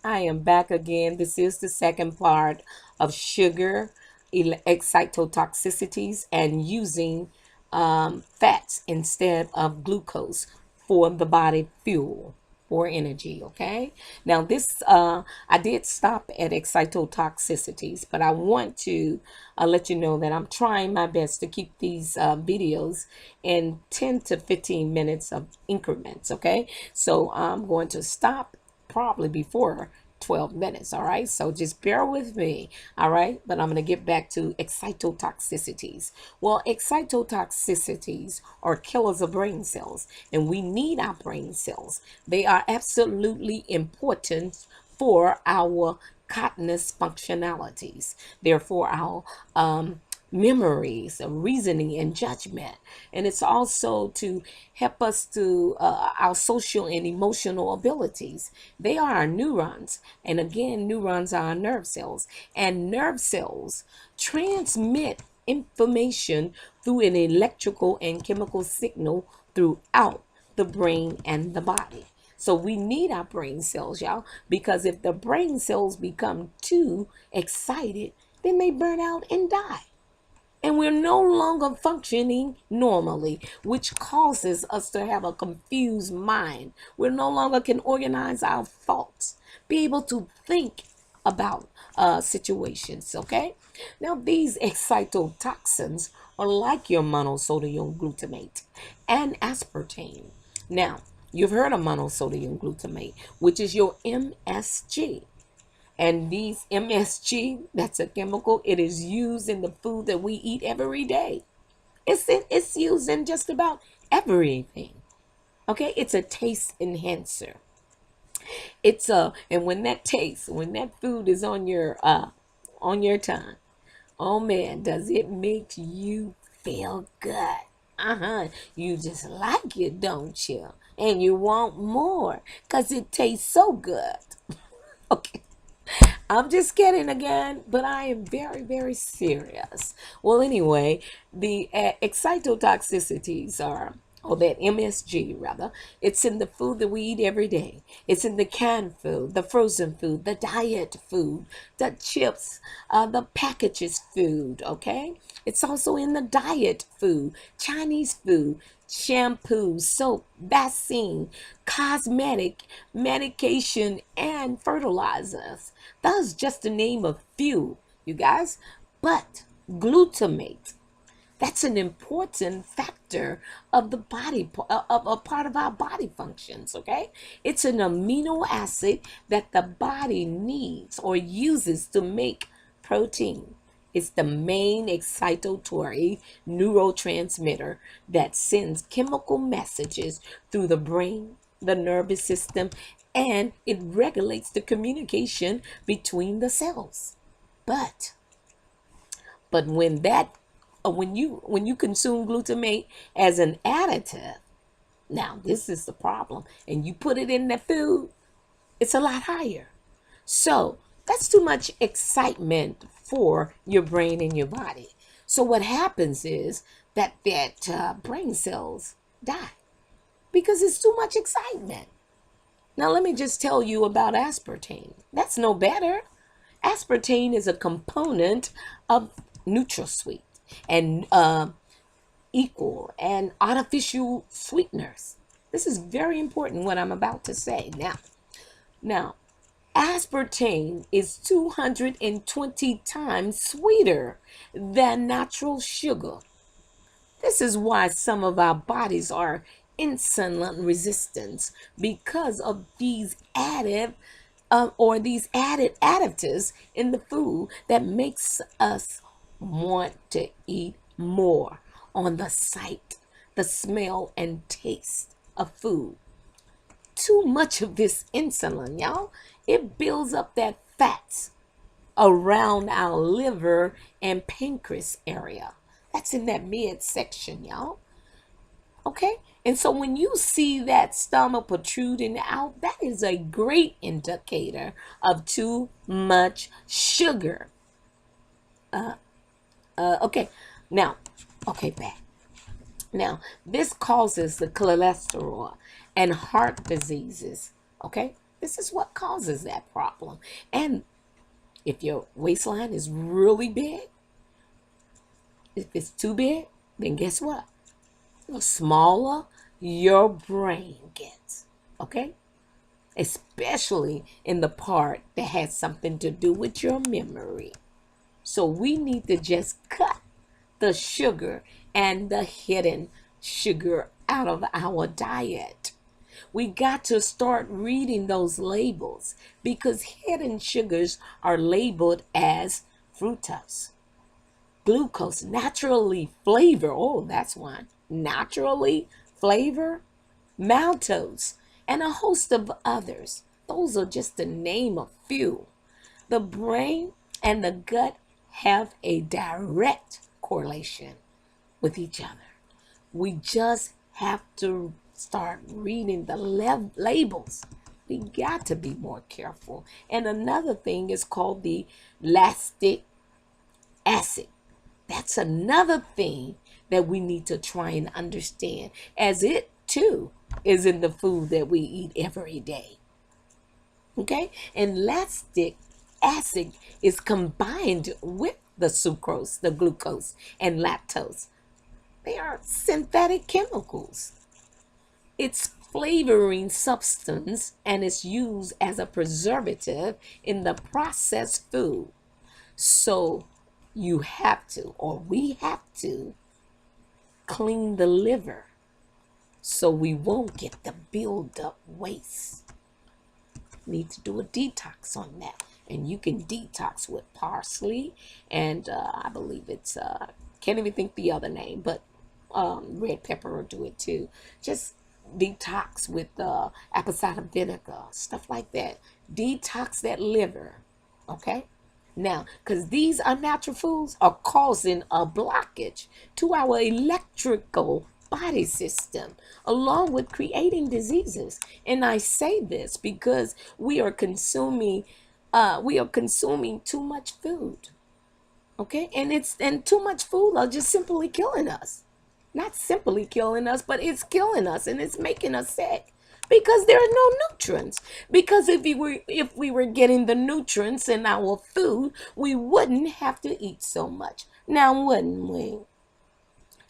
I am back again. This is the second part of sugar, excitotoxicities, and using fats instead of glucose for the body fuel or energy. Okay. Now, I did stop at excitotoxicities, but I want to let you know that I'm trying my best to keep these videos in 10 to 15 minutes of increments. Okay. So I'm going to stop probably before 12 minutes. All right. So just bear with me. All right. But I'm going to get back to excitotoxicities. Well, excitotoxicities are killers of brain cells, and we need our brain cells. They are absolutely important for our cognitive functionalities. Therefore, our memories, reasoning, and judgment. And it's also to help us to our social and emotional abilities. They are our neurons. And again, neurons are our nerve cells. And nerve cells transmit information through an electrical and chemical signal throughout the brain and the body. So we need our brain cells, y'all, because if the brain cells become too excited, then they burn out and die. And we're no longer functioning normally, which causes us to have a confused mind. We no longer can organize our thoughts, be able to think about situations, okay? Now, these excitotoxins are like your monosodium glutamate and aspartame. Now, you've heard of monosodium glutamate, which is your MSG. And these MSG, that's a chemical, it is used in the food that we eat every day. It's used in just about everything. Okay, it's a taste enhancer. And when that food is on your tongue, oh man, does it make you feel good? Uh-huh. You just like it, don't you? And you want more because it tastes so good. Okay. I'm just kidding again, but I am very, very serious. Well, anyway, the excitotoxicities are, or that MSG rather, it's in the food that we eat every day. It's in the canned food, the frozen food, the diet food, the chips, the packages food, okay? It's also in the diet food, Chinese food, shampoo, soap, vaccine, cosmetic, medication, and fertilizers. That's just to name a few, you guys. But glutamate, that's an important factor of the body, of a part of our body functions, okay? It's an amino acid that the body needs or uses to make protein. It's the main excitatory neurotransmitter that sends chemical messages through the brain, the nervous system, and it regulates the communication between the cells. But but when you consume glutamate as an additive, now this is the problem, and you put it in the food, it's a lot higher. So that's too much excitement for your brain and your body. So what happens is that brain cells die because it's too much excitement. Now let me just tell you about aspartame. That's no better. Aspartame is a component of NutraSweet and equal and artificial sweeteners. This is very important what I'm about to say. Now, aspartame is 220 times sweeter than natural sugar. This is why some of our bodies are insulin resistant because of these these added additives in the food that makes us want to eat more on the sight, the smell, and taste of food. Too much of this insulin, y'all, it builds up that fats around our liver and pancreas area. That's in that midsection, y'all. Okay? And so when you see that stomach protruding out, that is a great indicator of too much sugar. Okay. Now, okay, back. Now, this causes the cholesterol and heart diseases. Okay? This is what causes that problem. And if your waistline is really big, if it's too big, then guess what? The smaller your brain gets. Okay? Especially in the part that has something to do with your memory. So we need to just cut the sugar and the hidden sugar out of our diet. We got to start reading those labels because hidden sugars are labeled as fructose, glucose, naturally flavor. Oh, that's one. Naturally flavor, maltose, and a host of others. Those are just to name a few. The brain and the gut have a direct correlation with each other. We just have to start reading the labels. We got to be more careful. And another thing is called the lactic acid. That's another thing that we need to try and understand, as it too is in the food that we eat every day. Okay? And lactic acid is combined with the sucrose, the glucose, and lactose. They are synthetic chemicals. It's flavoring substance and it's used as a preservative in the processed food. So you have to, or we have to, clean the liver so we won't get the build-up waste. Need to do a detox on that. And you can detox with parsley and I believe it's, can't even think the other name, but red pepper will do it too. Just detox with apple cider vinegar, stuff like that. Detox that liver, okay? Now, because these unnatural foods are causing a blockage to our electrical body system, along with creating diseases. And I say this because we are consuming too much food. Okay, and too much food are just simply killing us. Not simply killing us, but it's killing us and it's making us sick because there are no nutrients. Because if we were getting the nutrients in our food, we wouldn't have to eat so much. Now, wouldn't we?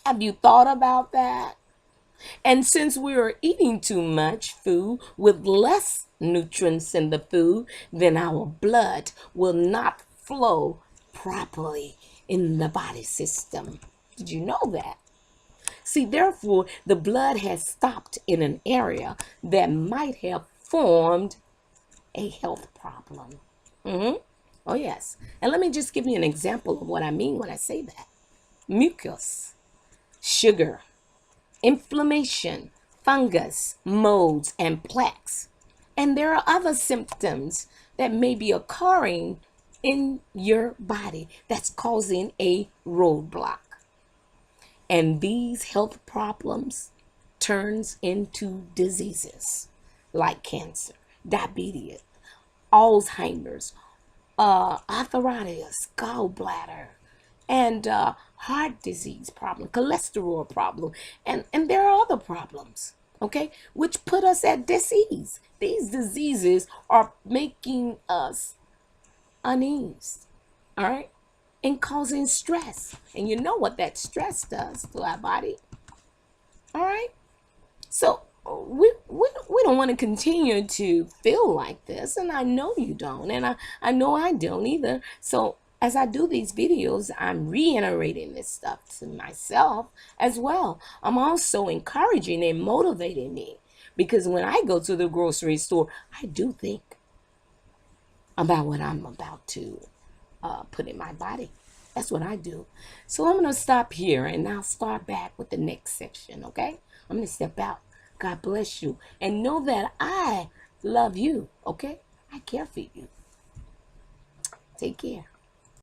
Have you thought about that? And since we are eating too much food with less nutrients in the food, then our blood will not flow properly in the body system. Did you know that? See, therefore, the blood has stopped in an area that might have formed a health problem. Oh, yes. And let me just give you an example of what I mean when I say that. Mucus, sugar, inflammation, fungus, molds, and plaques. And there are other symptoms that may be occurring in your body that's causing a roadblock. And these health problems turns into diseases like cancer, diabetes, Alzheimer's, arthritis, gallbladder, and heart disease problem, cholesterol problem, and there are other problems, okay, which put us at disease. These diseases are making us uneased, all right, and causing stress. And you know what that stress does to our body, all right? So we don't want to continue to feel like this, and I know you don't, and I know I don't either. So as I do these videos, I'm reiterating this stuff to myself as well. I'm also encouraging and motivating me, because when I go to the grocery store, I do think about what I'm about to put in my body. That's what I do. So I'm going to stop here and I'll start back with the next section, okay? I'm going to step out. God bless you. And know that I love you, okay? I care for you. Take care.